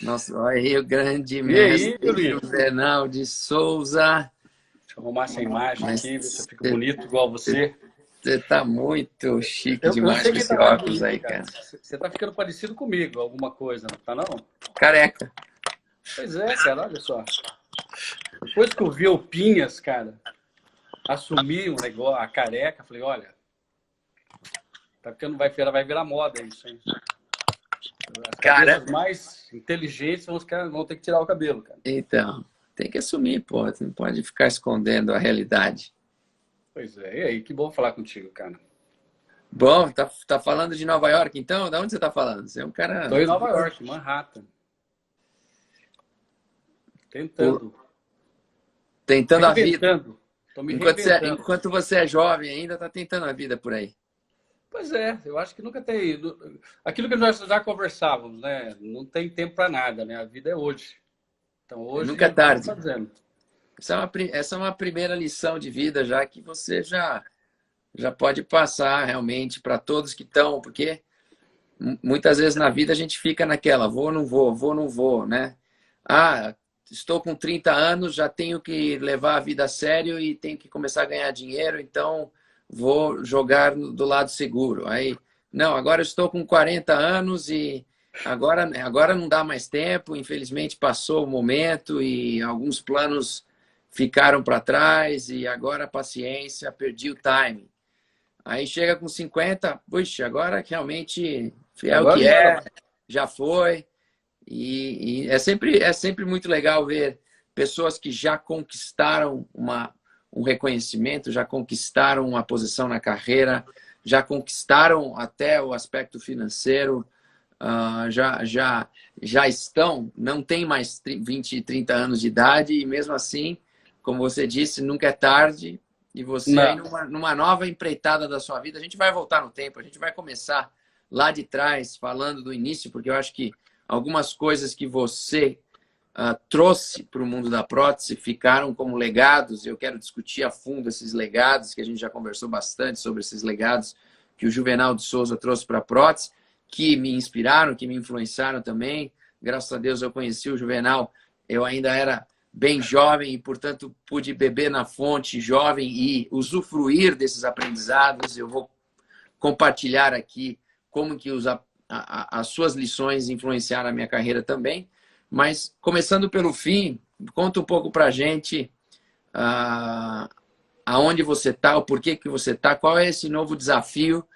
Nossa, olha aí o grande E aí, mestre Yuri? Juvenal de Souza. Deixa eu arrumar essa imagem Mas aqui, ver se eu fico bonito igual você. você tá muito chique Eu demais sei com quem esse tá mais óculos bonito, aí, cara. cara. Você tá ficando parecido comigo, alguma coisa, não tá não? Careca. Pois é, cara, olha só. Depois que eu vi o Pinhas, cara, assumir o negócio, a careca, falei, olha, tá ficando, vai virar moda isso, hein? As Cara, cabeças mais inteligentes vão ter que tirar o cabelo, cara. então, tem que assumir, pô. Você não pode ficar escondendo a realidade. Pois é, e aí, que bom falar contigo, cara. Bom, tá falando de Nova York, então? Da onde você tá falando? Você é um Tô cara... em Nova York, Manhattan, Pô, tentando, tentando a vida. reinventando. Tô me reinventando. Enquanto você é jovem ainda, tá tentando a vida por aí. Pois é, eu acho que nunca tem. Aquilo que nós já conversávamos, né? Não tem tempo para nada, né? A vida é hoje. Então Nunca é hoje vamos tarde. fazendo. Essa é uma primeira lição de vida já que você já pode passar realmente para todos que estão, porque muitas vezes na vida a gente fica naquela, vou ou não vou, vou ou não vou, né? Ah, estou com 30 anos, já tenho que levar a vida a sério e tenho que começar a ganhar dinheiro, então vou jogar do lado seguro. Aí, não, agora eu estou com 40 anos e agora não dá mais tempo, infelizmente passou o momento e alguns planos ficaram para trás e agora paciência, perdi o time. Aí chega com 50, puxa, agora realmente é o Agora que não dá é, mais. já foi. E é sempre muito legal ver pessoas que já conquistaram um reconhecimento, já conquistaram uma posição na carreira, já conquistaram até o aspecto financeiro, já estão, não tem mais 20, 30 anos de idade, e mesmo assim, como você disse, nunca é tarde, e você aí Não. numa nova empreitada da sua vida, a gente vai voltar no tempo, a gente vai começar lá de trás, falando do início, porque eu acho que algumas coisas que você trouxe para o mundo da prótese ficaram como legados, e eu quero discutir a fundo esses legados, que a gente já conversou bastante sobre esses legados que o Juvenal de Souza trouxe para a prótese, que me inspiraram, que me influenciaram também. Graças a Deus eu conheci o Juvenal, eu ainda era bem jovem e, portanto, pude beber na fonte jovem e usufruir desses aprendizados. Eu vou compartilhar aqui como que as suas lições influenciaram a minha carreira também. Mas, começando pelo fim, conta um pouco para a gente aonde você está, o porquê que você está, qual é esse novo desafio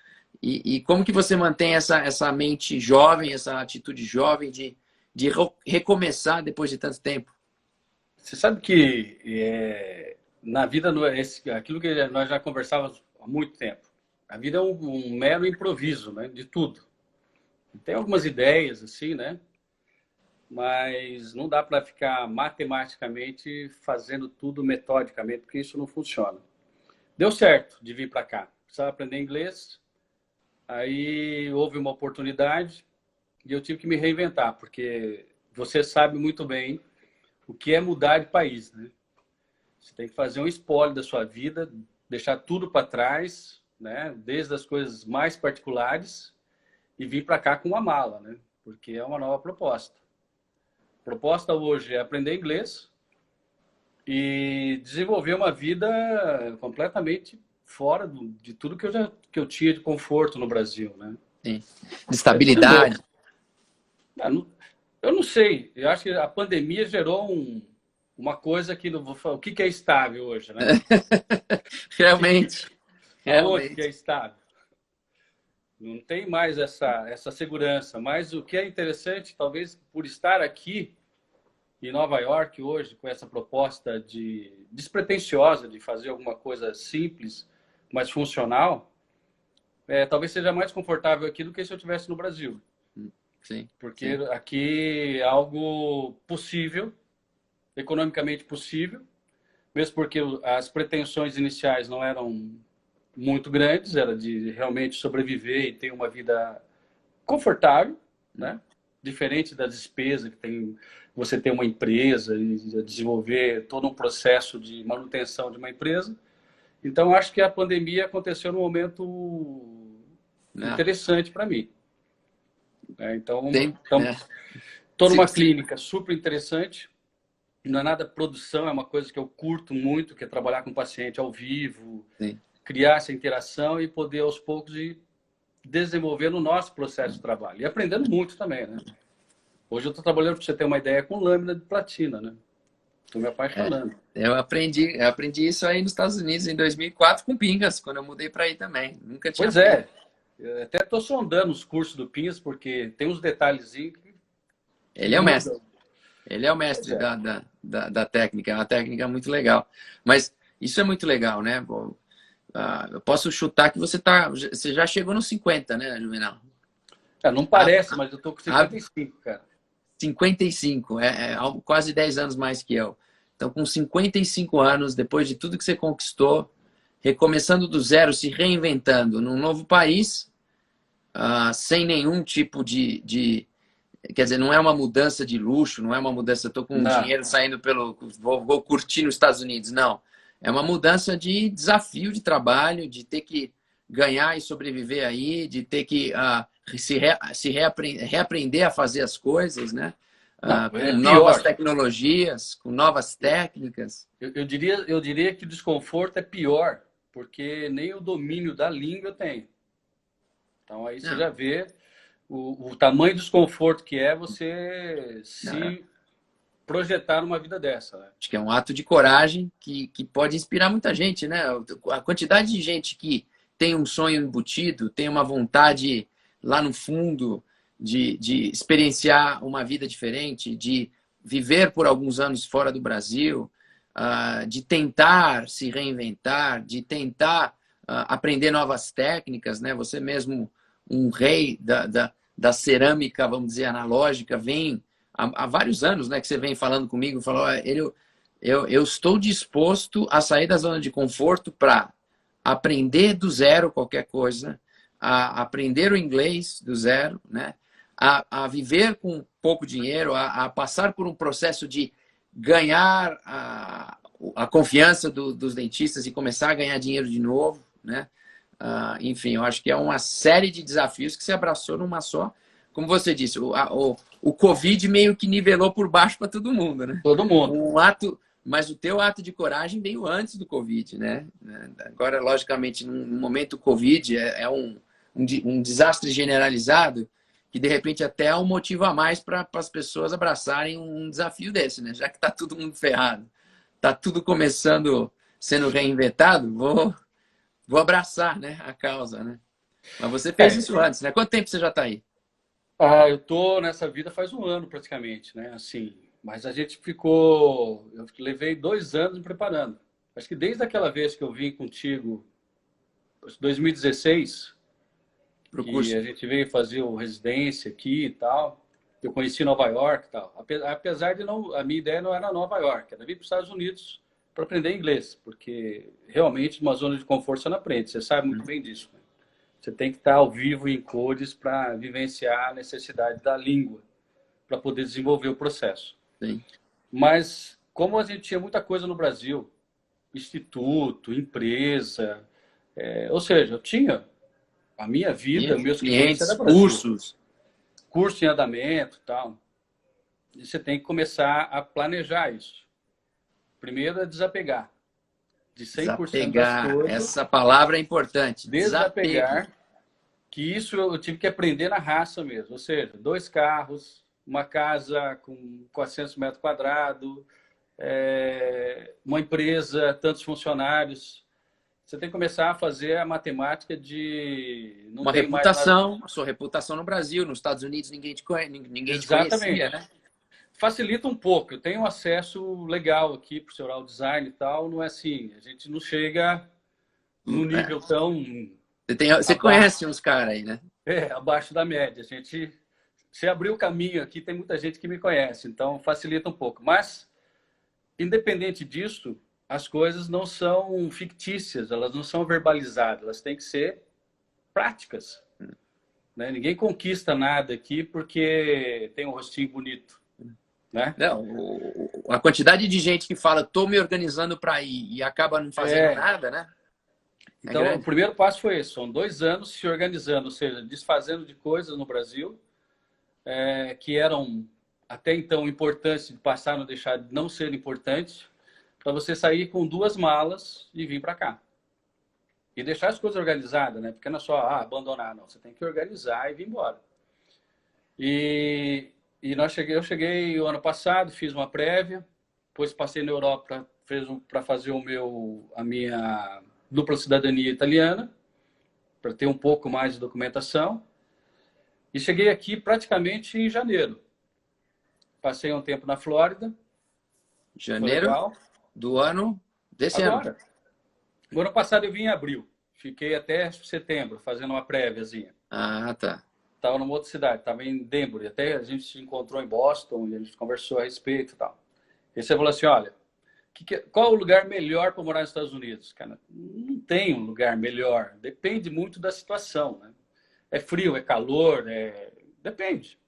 e como que você mantém essa mente jovem, essa atitude jovem de recomeçar depois de tanto tempo. Você sabe que na vida não é aquilo que nós já conversávamos há muito tempo. A vida é um mero improviso, né? De tudo. Tem algumas ideias assim, né? Mas não dá para ficar matematicamente fazendo tudo metodicamente, porque isso não funciona. Deu certo de vir para cá. Precisava aprender inglês, aí houve uma oportunidade e eu tive que me reinventar, porque você sabe muito bem o que é mudar de país, né? Você tem que fazer um espólio da sua vida, deixar tudo para trás, né? Desde as coisas mais particulares e vir para cá com uma mala, né? Porque é uma nova proposta. A proposta hoje é aprender inglês e desenvolver uma vida completamente fora de tudo que eu tinha de conforto no Brasil, né? Sim. De É tudo novo. estabilidade. Eu não sei. Eu acho que a pandemia gerou uma coisa que não vou falar. O que é estável hoje, né? Realmente, Aonde que é realmente. estável? Não tem mais essa segurança. Mas o que é interessante, talvez por estar aqui em Nova York hoje, com essa proposta despretensiosa de fazer alguma coisa simples, mas funcional, talvez seja mais confortável aqui do que se eu estivesse no Brasil. Sim, Porque sim. aqui é algo possível, economicamente possível, mesmo porque as pretensões iniciais não eram muito grandes, era de realmente sobreviver e ter uma vida confortável, né? Diferente da despesa que tem você ter uma empresa e desenvolver todo um processo de manutenção de uma empresa. Então, acho que a pandemia aconteceu num momento Não, interessante para mim. Então, tem, então, é. Estou numa clínica super interessante. Não é nada produção, é uma coisa que eu curto muito, que é trabalhar com o paciente ao vivo, Sim. criar essa interação e poder, aos poucos, ir desenvolvendo o nosso processo de trabalho. E aprendendo muito também, né? Hoje eu estou trabalhando, para você ter uma ideia, com lâmina de platina, né? Estou me apaixonando. Eu aprendi isso aí nos Estados Unidos em 2004 com Pingas, quando eu mudei para aí também. Nunca tinha Pois é. Eu até estou sondando os cursos do Pingas, porque tem uns detalhezinhos que Ele é o mestre. mudam. Ele é o mestre da técnica. É uma técnica muito legal. Mas isso é muito legal, né? Eu posso chutar que você já chegou nos 50, né, Juvenal? Não parece, mas eu estou com 55, cara. 55, quase 10 anos mais que eu. Então, com 55 anos, depois de tudo que você conquistou, recomeçando do zero, se reinventando num novo país, sem nenhum tipo de... Quer dizer, não é uma mudança de luxo, não é uma mudança, estou com dinheiro saindo vou curtir nos Estados Unidos, não. É uma mudança de desafio de trabalho, de ter que ganhar e sobreviver aí, de ter que reaprender a fazer as coisas, né? Com novas tecnologias, com novas técnicas. Eu diria que o desconforto é pior, porque nem o domínio da língua eu tenho. Então aí você já vê o tamanho do desconforto que é você se projetar numa vida dessa. Né? Acho que é um ato de coragem que pode inspirar muita gente, né? A quantidade de gente que tem um sonho embutido, tem uma vontade lá no fundo de experienciar uma vida diferente, de viver por alguns anos fora do Brasil, de tentar se reinventar, de tentar aprender novas técnicas, né? Você mesmo, um rei da cerâmica, vamos dizer, analógica, vem há vários anos, né, que você vem falando comigo, falou, eu estou disposto a sair da zona de conforto para aprender do zero qualquer coisa, a aprender o inglês do zero, né, a viver com pouco dinheiro, a passar por um processo de ganhar a confiança dos dentistas e começar a ganhar dinheiro de novo, né? Enfim, eu acho que é uma série de desafios que se abraçou numa só. Como você disse, o Covid meio que nivelou por baixo para todo mundo, né? Todo mundo. Mas o teu ato de coragem veio antes do Covid, né? Agora, logicamente, no momento Covid é um desastre generalizado que, de repente, até é um motivo a mais para as pessoas abraçarem um desafio desse, né? Já que está todo mundo ferrado, está tudo começando, sendo reinventado, vou abraçar, né, a causa, né? Mas você fez isso antes, né? Quanto tempo você já está aí? Eu tô nessa vida faz um ano praticamente, né? Assim, mas a gente ficou... Eu levei 2 anos me preparando. Acho que desde aquela vez que eu vim contigo, 2016, Pro curso. que a gente veio fazer o residência aqui e tal. Eu conheci Nova York e tal. Apesar de não... A minha ideia não era Nova York, era vir para os Estados Unidos para aprender inglês, porque realmente numa zona de conforto você não aprende, você sabe muito bem disso. Né? Você tem que estar ao vivo em cores para vivenciar a necessidade da língua, para poder desenvolver o processo. Sim. Mas como a gente tinha muita coisa no Brasil, instituto, empresa, ou seja, eu tinha a minha vida, meus clientes era Brasil. Curso em andamento e tal. E você tem que começar a planejar isso. Primeiro é desapegar. De 100% das coisas. Essa palavra é importante. Desapegar. Que isso eu tive que aprender na raça mesmo. Ou seja, 2 carros, uma casa com 400 metros quadrados, uma empresa, tantos funcionários. Você tem que começar a fazer a matemática de... Uma reputação, a sua reputação no Brasil, nos Estados Unidos ninguém te conhecia, né? Facilita um pouco. Eu tenho acesso legal aqui para o seu oral design e tal. Não é assim, a gente não chega no nível tão... Você conhece uns caras aí, né? Abaixo da média. Você abriu o caminho aqui, tem muita gente que me conhece, então facilita um pouco. Mas, independente disso, as coisas não são fictícias, elas não são verbalizadas, elas têm que ser práticas. Né? Ninguém conquista nada aqui porque tem um rostinho bonito. Né? Não, a quantidade de gente que fala, estou me organizando para ir e acaba não fazendo nada, né? Então, o primeiro passo foi esse. São 2 anos se organizando, ou seja, desfazendo de coisas no Brasil que eram até então importantes passaram a deixar de não ser importantes, para você sair com 2 malas e vir para cá. E deixar as coisas organizadas, né? Porque não é só abandonar, não. Você tem que organizar e vir embora. E eu cheguei o ano passado, fiz uma prévia, depois passei na Europa para fazer a minha dupla cidadania italiana, para ter um pouco mais de documentação. E cheguei aqui praticamente em janeiro. Passei um tempo na Flórida. Janeiro do ano desse Agora. ano. O ano passado eu vim em abril. Fiquei até setembro fazendo uma préviazinha. Ah, tá. Estava numa outra cidade, estava em Denver. Até a gente se encontrou em Boston e a gente conversou a respeito e tal. E você falou assim, olha, qual é o lugar melhor para morar nos Estados Unidos? Cara, não tem um lugar melhor. Depende muito da situação, né? É frio, é calor, depende.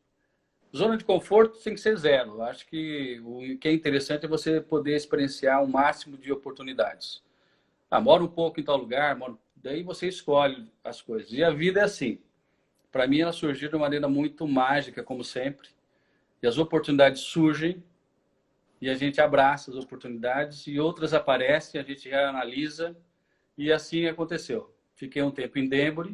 Zona de conforto tem que ser 0. Eu acho que o que é interessante é você poder experienciar o máximo de oportunidades. Mora um pouco em tal lugar, daí você escolhe as coisas. E a vida é assim. Para mim, ela surgiu de uma maneira muito mágica, como sempre. E as oportunidades surgem e a gente abraça as oportunidades e outras aparecem, a gente reanalisa e assim aconteceu. Fiquei um tempo em Denver,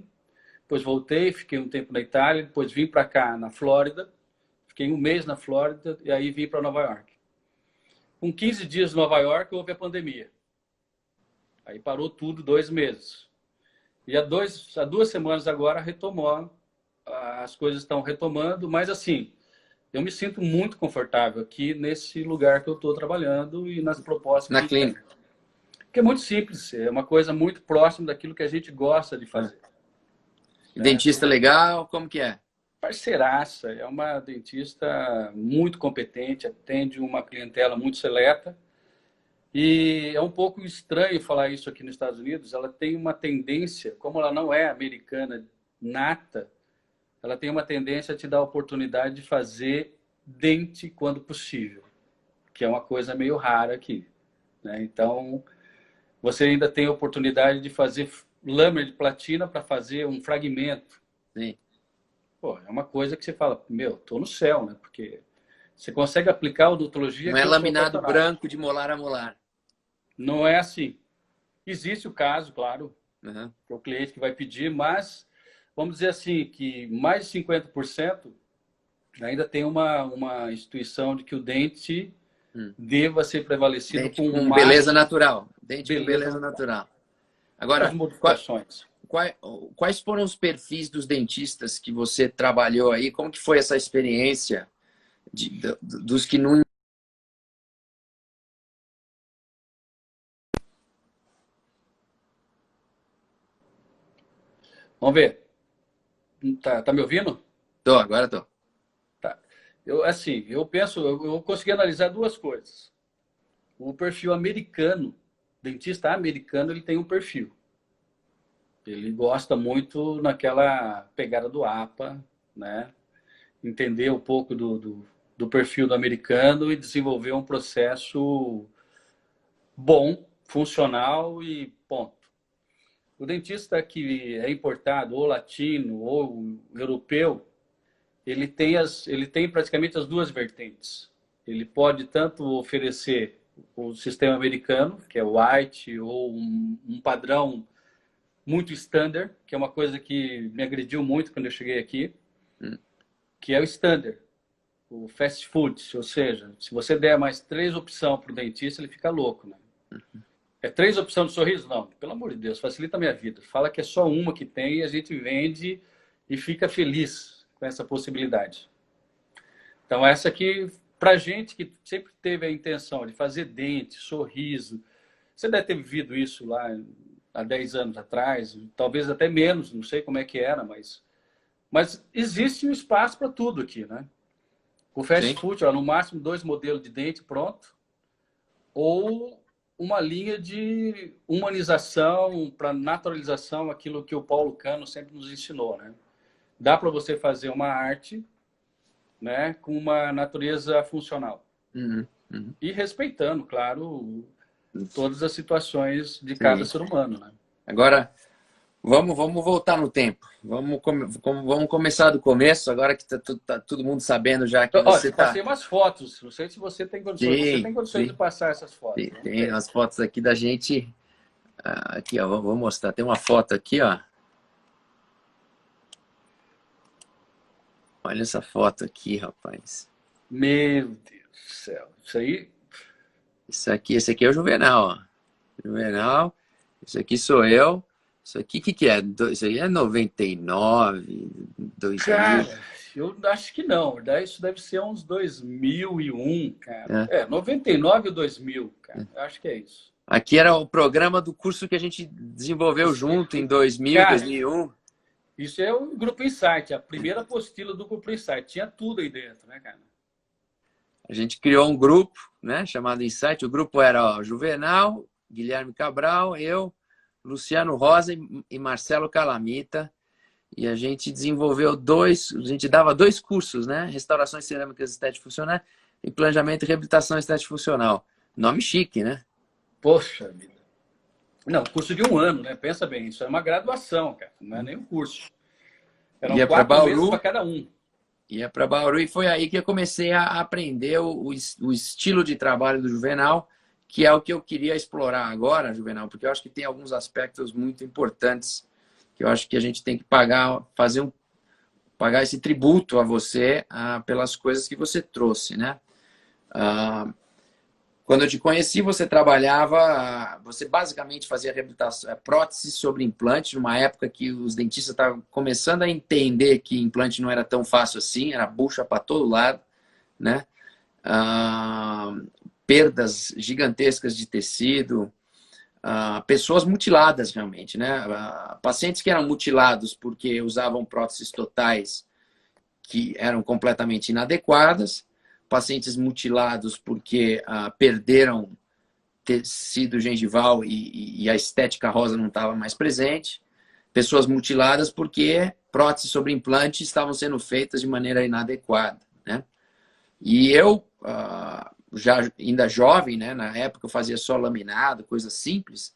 depois voltei, fiquei um tempo na Itália, depois vim para cá, na Flórida. Fiquei um mês na Flórida e aí vim para Nova York. Com 15 dias em Nova York, houve a pandemia. Aí parou tudo 2 meses. E há 2 semanas agora retomou. As coisas estão retomando, mas assim, eu me sinto muito confortável aqui nesse lugar que eu estou trabalhando e nas propostas que Na clínica. tem. Porque é muito simples, é uma coisa muito próxima daquilo que a gente gosta de fazer. Dentista legal, como que é? Parceiraça, é uma dentista muito competente, atende uma clientela muito seleta. E é um pouco estranho falar isso aqui nos Estados Unidos. Ela tem uma tendência, como ela não é americana nata, ela tem uma tendência a te dar a oportunidade de fazer dente quando possível, que é uma coisa meio rara aqui, né? Então, você ainda tem a oportunidade de fazer lâmina de platina para fazer um fragmento. Sim. Pô, é uma coisa que você fala, meu, tô no céu, né? Porque você consegue aplicar a odontologia. Não é laminado branco de molar a molar. Não é assim. Existe o caso, claro, que é o cliente que vai pedir, mas vamos dizer assim, que mais de 50% ainda tem uma instituição de que o dente deva ser prevalecido dente com beleza natural. Dente com beleza natural. Agora, as modificações. Quais foram os perfis dos dentistas que você trabalhou aí? Como que foi essa experiência dos que não... Vamos ver. Tá me ouvindo? Agora tô. Tá. Eu penso, eu consegui analisar 2 coisas. O perfil americano, dentista americano, ele tem um perfil. Ele gosta muito naquela pegada do APA, né? Entender um pouco do perfil do americano e desenvolver um processo bom, funcional e ponto. O dentista que é importado, ou latino, ou europeu, ele tem praticamente as 2 vertentes. Ele pode tanto oferecer o sistema americano, que é o white, ou um padrão muito standard, que é uma coisa que me agrediu muito quando eu cheguei aqui, que é o standard, o fast food, ou seja, se você der mais 3 opções para o dentista, ele fica louco, né? É 3 opções de sorriso? Não, pelo amor de Deus, facilita a minha vida. Fala que é só uma que tem e a gente vende e fica feliz com essa possibilidade. Então, essa aqui, pra gente que sempre teve a intenção de fazer dente, sorriso, você deve ter vivido isso lá há 10 anos atrás, talvez até menos, não sei como é que era, mas existe um espaço para tudo aqui, né? O fast food, no máximo 2 modelos de dente pronto, ou uma linha de humanização para naturalização, aquilo que o Paulo Cano sempre nos ensinou, né? Dá para você fazer uma arte, né, com uma natureza funcional. E respeitando, claro, todas as situações de cada ser humano, né? Agora, Vamos voltar no tempo. Vamos começar do começo, agora que tá todo mundo sabendo já que você Olha, passei umas fotos. Não sei se você tem condições. Você tem condições de passar essas fotos? Tem as fotos aqui da gente. Aqui, ó, vou mostrar. Tem uma foto aqui, ó. Olha essa foto aqui, rapaz. Meu Deus do céu. Isso aí. Esse aqui é o Juvenal, ó. Juvenal. Isso aqui sou eu. Isso aqui, o que é? Isso aí é 99, 2000. Cara, eu acho que não. Isso deve ser uns 2001, cara. 99 ou 2000, cara. Eu acho que é isso. Aqui era o programa do curso que a gente desenvolveu junto em 2000, cara, 2001. Isso é o Grupo Insight, a primeira apostila do Grupo Insight. Tinha tudo aí dentro, né, cara? A gente criou um grupo, né, chamado Insight. O grupo era ó, Juvenal, Guilherme Cabral, eu, Luciano Rosa e Marcelo Calamita. E a gente desenvolveu a gente dava 2 cursos, né? Restaurações cerâmicas estéticas funcionais e planejamento e reabilitação estética funcional. Nome chique, né? Poxa vida. Não, curso de 1 ano, né? Pensa bem, isso é uma graduação, cara. Não é nem um curso. Eram 4 meses para cada um. Ia para Bauru e foi aí que eu comecei a aprender o estilo de trabalho do Juvenal, que é o que eu queria explorar agora, Juvenal, porque eu acho que tem alguns aspectos muito importantes que eu acho que a gente tem que pagar esse tributo a você pelas coisas que você trouxe, né? Quando eu te conheci, você basicamente fazia reabilitação, prótese sobre implante, numa época que os dentistas estavam começando a entender que implante não era tão fácil assim, era bucha para todo lado, né? Perdas gigantescas de tecido, pessoas mutiladas realmente, né? Pacientes que eram mutilados porque usavam próteses totais que eram completamente inadequadas, pacientes mutilados porque perderam tecido gengival e a estética rosa não estava mais presente, pessoas mutiladas porque próteses sobre implante estavam sendo feitas de maneira inadequada, né? E eu, já ainda jovem, né, na época eu fazia só laminado, coisa simples,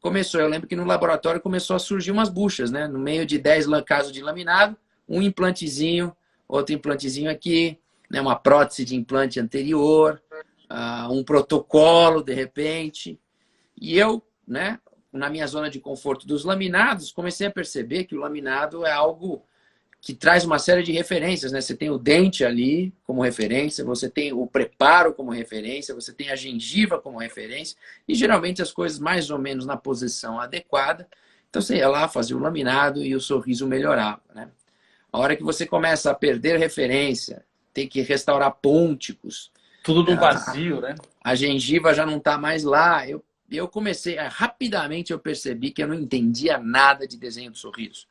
eu lembro que no laboratório começou a surgir umas buchas, né? No meio de 10 casos de laminado, um implantezinho, outro implantezinho aqui, né, uma prótese de implante anterior, um protocolo, de repente. E eu, né, na minha zona de conforto dos laminados, comecei a perceber que o laminado é algo que traz uma série de referências, né? Você tem o dente ali como referência, você tem o preparo como referência, você tem a gengiva como referência, e geralmente as coisas mais ou menos na posição adequada. Então você ia lá, fazia o laminado e o sorriso melhorava, né? A hora que você começa a perder referência, tem que restaurar pônticos. Tudo no vazio, né? A gengiva já não está mais lá. Eu comecei, rapidamente eu percebi que eu não entendia nada de desenho do sorriso.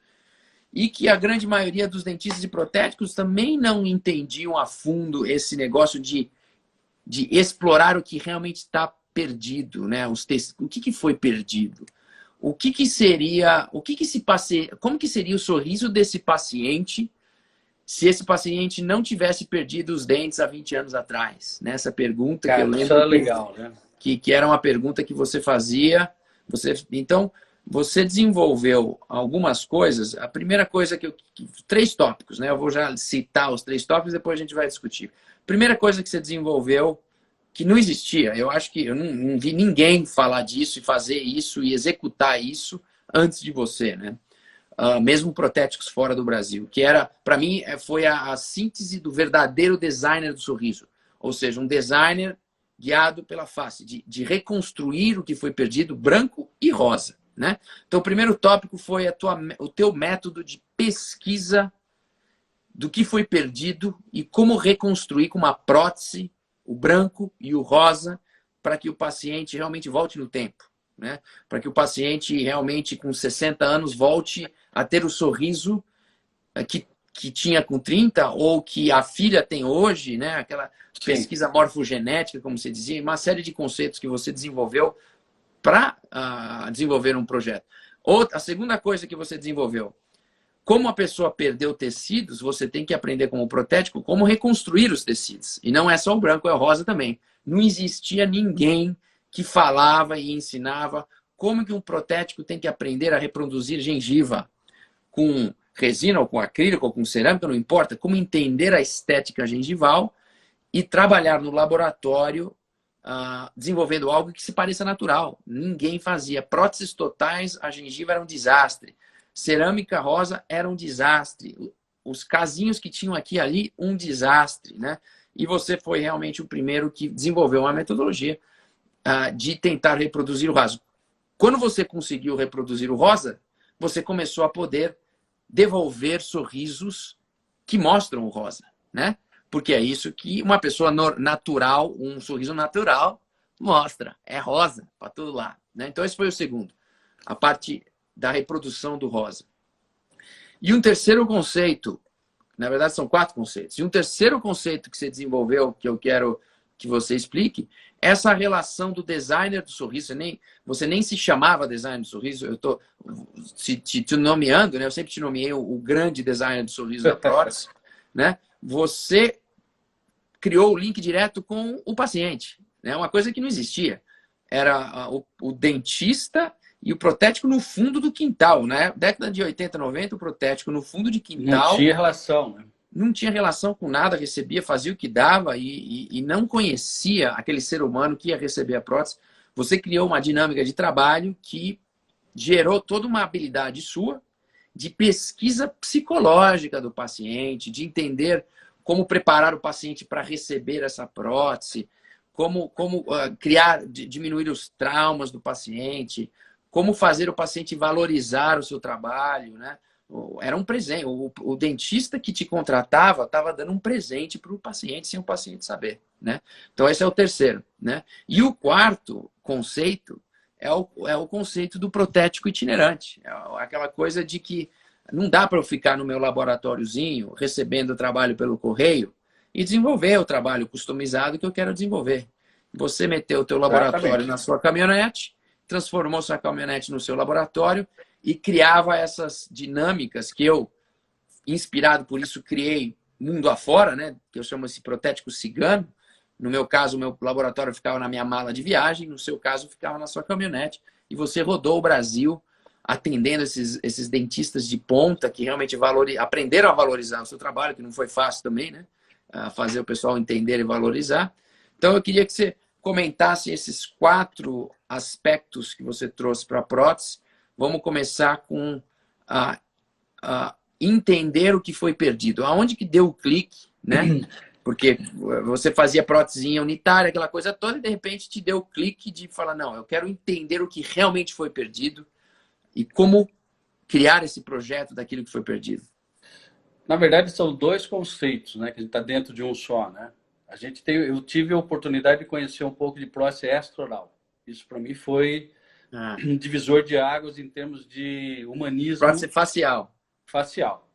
E que a grande maioria dos dentistas e protéticos também não entendiam a fundo esse negócio de explorar o que realmente está perdido, né? O que foi perdido? Como que seria o sorriso desse paciente se esse paciente não tivesse perdido os dentes há 20 anos atrás? Nessa pergunta, cara, que eu lembro isso era legal, né? que era uma pergunta que você fazia. Então, você desenvolveu algumas coisas. A primeira coisa 3 tópicos, né? Eu vou já citar os 3 tópicos, depois a gente vai discutir. Primeira coisa que você desenvolveu, que não existia. Eu acho que eu não vi ninguém falar disso e fazer isso e executar isso antes de você, né? Mesmo protéticos fora do Brasil, que era, para mim, foi a síntese do verdadeiro designer do sorriso. Ou seja, um designer guiado pela face, de reconstruir o que foi perdido, branco e rosa, né? Então, o primeiro tópico foi o teu método de pesquisa do que foi perdido e como reconstruir com uma prótese o branco e o rosa para que o paciente realmente volte no tempo, né? Para que o paciente realmente com 60 anos volte a ter o sorriso que tinha com 30 ou que a filha tem hoje, né? Aquela pesquisa morfogenética, como você dizia, uma série de conceitos que você desenvolveu para desenvolver um projeto. A segunda coisa que você desenvolveu, como a pessoa perdeu tecidos, você tem que aprender como protético como reconstruir os tecidos. E não é só o branco, é o rosa também. Não existia ninguém que falava e ensinava como que um protético tem que aprender a reproduzir gengiva com resina ou com acrílico ou com cerâmica, não importa, como entender a estética gengival e trabalhar no laboratório desenvolvendo algo que se pareça natural. Ninguém fazia. Próteses totais, a gengiva era um desastre. Cerâmica rosa era um desastre. Os casinhos que tinham aqui e ali, um desastre, né? E você foi realmente o primeiro que desenvolveu uma metodologia de tentar reproduzir o rosa. Quando você conseguiu reproduzir o rosa, você começou a poder devolver sorrisos que mostram o rosa, né? Porque é isso que uma pessoa natural, um sorriso natural, mostra. É rosa para todo lado, né? Então, esse foi o segundo. A parte da reprodução do rosa. E um terceiro conceito, na verdade são 4 conceitos, e um terceiro conceito que você desenvolveu, que eu quero que você explique, essa relação do designer do sorriso. Você nem se chamava designer do sorriso, eu estou te nomeando, né? Eu sempre te nomeei o grande designer do sorriso da prótese, né? Você criou o link direto com o paciente, né? Uma coisa que não existia. Era o dentista e o protético no fundo do quintal, né? Década de 80, 90, o protético no fundo de quintal. Não tinha relação, né? Não tinha relação com nada, recebia, fazia o que dava e não conhecia aquele ser humano que ia receber a prótese. Você criou uma dinâmica de trabalho que gerou toda uma habilidade sua de pesquisa psicológica do paciente, de entender como preparar o paciente para receber essa prótese, como diminuir os traumas do paciente, como fazer o paciente valorizar o seu trabalho, né? Era um presente. O dentista que te contratava estava dando um presente para o paciente sem o paciente saber, né? Então, esse é o terceiro, né? E o quarto conceito é o conceito do protético itinerante. É aquela coisa de que não dá para eu ficar no meu laboratóriozinho recebendo o trabalho pelo correio e desenvolver o trabalho customizado que eu quero desenvolver. Você meteu o teu laboratório na sua caminhonete, transformou sua caminhonete no seu laboratório e criava essas dinâmicas que eu, inspirado por isso, criei mundo afora, né? Que eu chamo esse protético cigano. No meu caso, o meu laboratório ficava na minha mala de viagem, no seu caso, ficava na sua caminhonete. E você rodou o Brasil atendendo esses dentistas de ponta que realmente aprenderam a valorizar o seu trabalho, que não foi fácil também, né? Fazer o pessoal entender e valorizar. Então, eu queria que você comentasse esses 4 aspectos que você trouxe para a prótese. Vamos começar com entender o que foi perdido. Aonde que deu o clique, né? Porque você fazia prótesezinha unitária, aquela coisa toda, e de repente te deu o clique de falar, não, eu quero entender o que realmente foi perdido e como criar esse projeto daquilo que foi perdido. Na verdade, são 2 conceitos, né? Que a gente está dentro de um só, né? Eu tive a oportunidade de conhecer um pouco de prótese extra-oral. Isso, para mim, foi um divisor de águas em termos de humanismo. Prótese facial. Facial.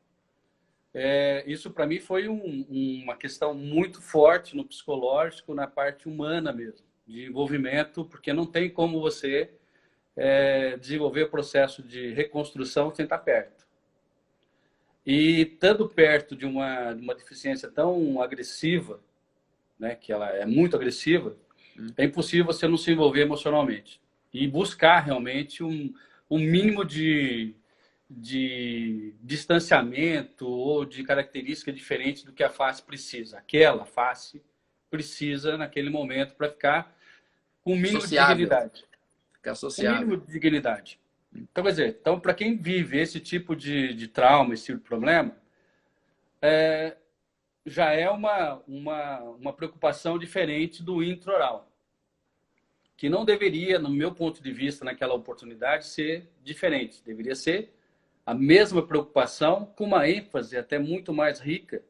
Isso, para mim, foi uma questão muito forte no psicológico, na parte humana mesmo, de envolvimento, porque não tem como você desenvolver o processo de reconstrução sem estar perto. E estando perto de uma deficiência tão agressiva, né, que ela é muito agressiva, é impossível você não se envolver emocionalmente. E buscar realmente um mínimo de distanciamento ou de característica diferente do que a face precisa. Aquela face precisa, naquele momento, para ficar com o mínimo de dignidade. Ficar sociável. Com o mínimo de dignidade. Então, quer dizer, para quem vive esse tipo de trauma, esse tipo de problema, já é uma preocupação diferente do intraoral, que não deveria, no meu ponto de vista, naquela oportunidade, ser diferente. Deveria ser a mesma preocupação, com uma ênfase até muito mais rica,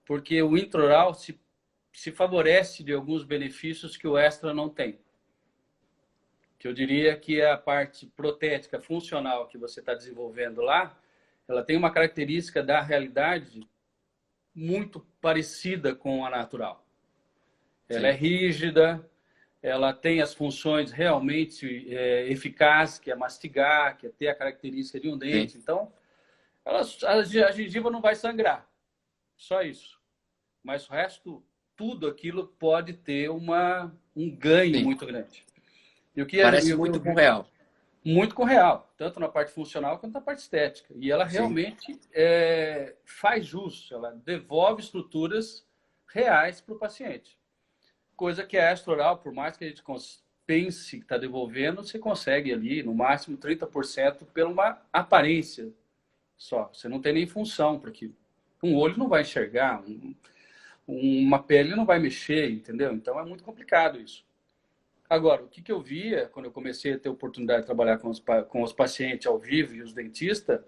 porque o intraoral se favorece de alguns benefícios que o extra não tem. Que eu diria que a parte protética funcional que você está desenvolvendo lá, ela tem uma característica da realidade muito parecida com a natural. Ela é rígida, ela tem as funções realmente eficazes, que é mastigar, que é ter a característica de um dente. Sim. Então, a gengiva não vai sangrar, só isso. Mas o resto, tudo aquilo pode ter um ganho Sim. muito grande. Parece muito com o real. muito com real, tanto na parte funcional quanto na parte estética. E ela Sim. realmente faz jus, ela devolve estruturas reais para o paciente. Coisa que a extra oral, por mais que a gente pense que está devolvendo, você consegue ali, no máximo, 30% por uma aparência só. Você não tem nem função para aquilo. Um olho não vai enxergar, uma pele não vai mexer, entendeu? Então é muito complicado isso. Agora, o que eu via quando eu comecei a ter oportunidade de trabalhar com os pacientes ao vivo e os dentistas,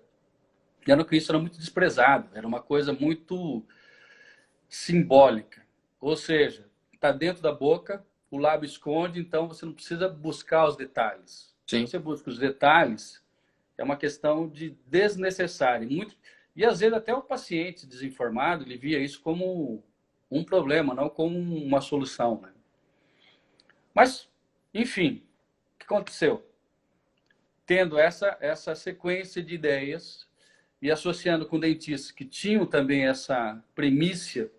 era que isso era muito desprezado, era uma coisa muito simbólica. Ou seja, está dentro da boca, o lábio esconde, então você não precisa buscar os detalhes. Se Sim. você busca os detalhes, é uma questão de desnecessário. E às vezes até o paciente desinformado, ele via isso como um problema, não como uma solução, né? Mas, enfim, o que aconteceu? Tendo essa sequência de ideias e associando com dentistas que tinham também essa premissa,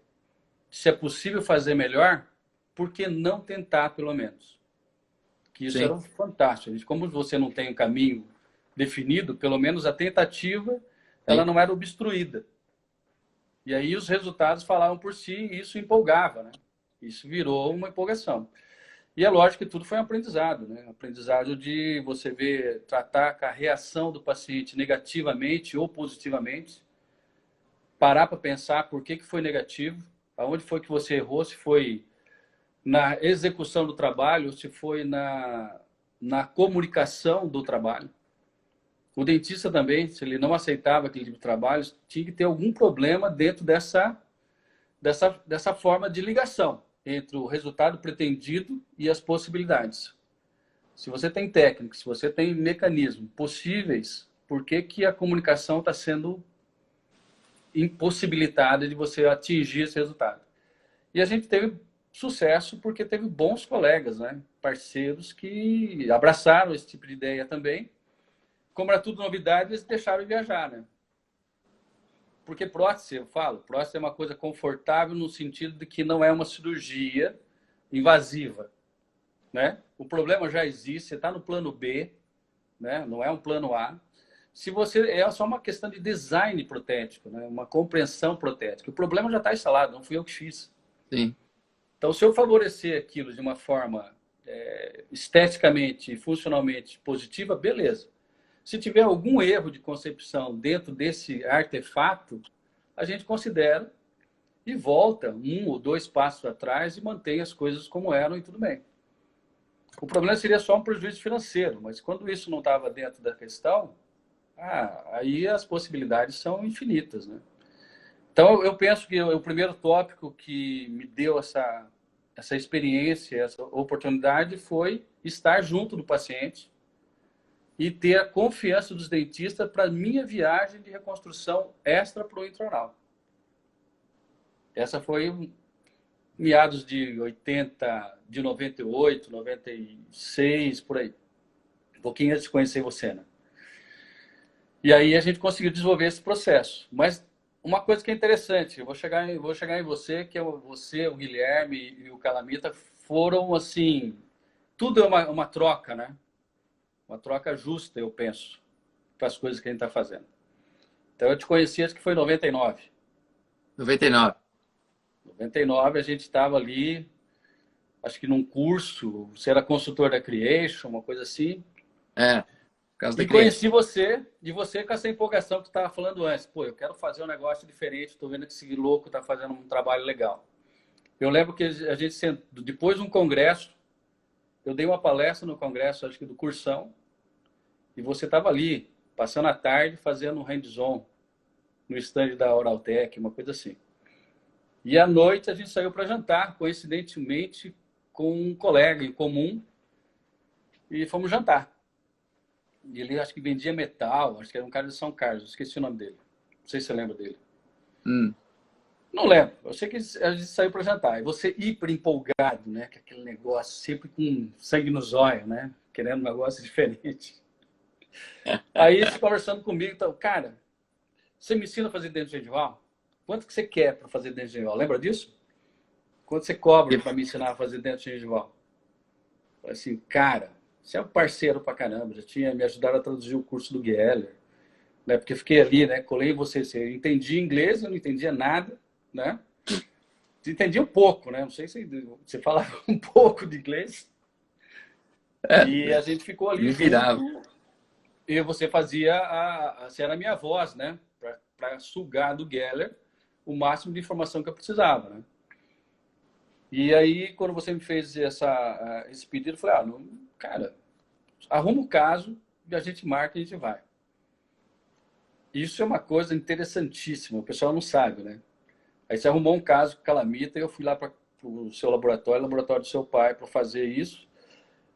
se é possível fazer melhor, por que não tentar, pelo menos? Que isso Sim. era fantástico. Como você não tem um caminho definido, pelo menos a tentativa, ela Sim. não era obstruída. E aí os resultados falavam por si e isso empolgava, né? Isso virou uma empolgação. E é lógico que tudo foi um aprendizado, né? Aprendizado de você ver, tratar a reação do paciente negativamente ou positivamente, parar para pensar por que foi negativo, aonde foi que você errou, se foi na execução do trabalho, ou se foi na comunicação do trabalho. O dentista também, se ele não aceitava aquele tipo de trabalho, tinha que ter algum problema dentro dessa forma de ligação entre o resultado pretendido e as possibilidades. Se você tem técnica, se você tem mecanismos possíveis, por que a comunicação está sendo impossibilitada de você atingir esse resultado? E a gente teve sucesso porque teve bons colegas, né? Parceiros que abraçaram esse tipo de ideia também. Como era tudo novidade, eles deixaram de viajar, né? Porque prótese, eu falo, prótese é uma coisa confortável no sentido de que não é uma cirurgia invasiva, né? O problema já existe, você está no plano B, né? Não é um plano A. Se você é só uma questão de design protético, né? Uma compreensão protética. O problema já está instalado, não fui eu que fiz. Sim. Então, se eu favorecer aquilo de uma forma esteticamente e funcionalmente positiva, beleza. Se tiver algum erro de concepção dentro desse artefato, a gente considera e volta 1 ou 2 passos atrás e mantém as coisas como eram e tudo bem. O problema seria só um prejuízo financeiro, mas quando isso não estava dentro da questão, aí as possibilidades são infinitas, né? Então, eu penso que o primeiro tópico que me deu essa experiência, essa oportunidade foi estar junto do paciente e ter a confiança dos dentistas para a minha viagem de reconstrução extra para o intraoral. Essa foi meados de 80, de 98, 96, por aí. Um pouquinho antes de conhecer você, né? E aí a gente conseguiu desenvolver esse processo. Mas uma coisa que é interessante, eu vou chegar em você, que é você, o Guilherme e o Calamita foram assim, tudo é uma troca, né? Uma troca justa, eu penso, para as coisas que a gente está fazendo. Então eu te conheci, acho que foi em 99. 99. 99 a gente estava ali, acho que num curso, você era consultor da Creation, uma coisa assim. É, por causa da E criança. conheci você, e você com essa empolgação que você estava falando antes. Pô, eu quero fazer um negócio diferente, estou vendo que esse louco está fazendo um trabalho legal. Eu lembro que a gente, depois de um congresso, eu dei uma palestra no congresso, acho que do Cursão, e você estava ali, passando a tarde, fazendo um hands-on no stand da Oraltec, uma coisa assim. E à noite a gente saiu para jantar, coincidentemente, com um colega em comum, e fomos jantar. E ele acho que vendia metal, acho que era um cara de São Carlos, esqueci o nome dele. Não sei se você lembra dele. Não lembro. Eu sei que a gente saiu para jantar. E você hiper empolgado, né? Com aquele negócio, sempre com sangue nos olhos, né? Querendo um negócio diferente. Aí você conversando comigo, então, cara, você me ensina a fazer dente gengival? Quanto que você quer para fazer dente gengival? Lembra disso? Quanto você cobra para me ensinar a fazer dente gengival? Falei assim, cara, Você é um parceiro pra caramba, já tinha me ajudado a traduzir o curso do Geller, né? Porque fiquei ali, né? Colei em você, você entendia inglês, eu não entendia nada, né? Você entendia um pouco, né? Não sei se você falava um pouco de inglês. E a gente ficou ali me virava. junto, e você fazia você era a minha voz, né? Para sugar do Geller o máximo de informação que eu precisava, né? E aí, quando você me fez esse pedido, eu falei, não, cara, arruma o caso e a gente marca e a gente vai. Isso é uma coisa interessantíssima, o pessoal não sabe, né? Aí você arrumou um caso com Calamita e eu fui lá para o seu laboratório, laboratório do seu pai, para fazer isso.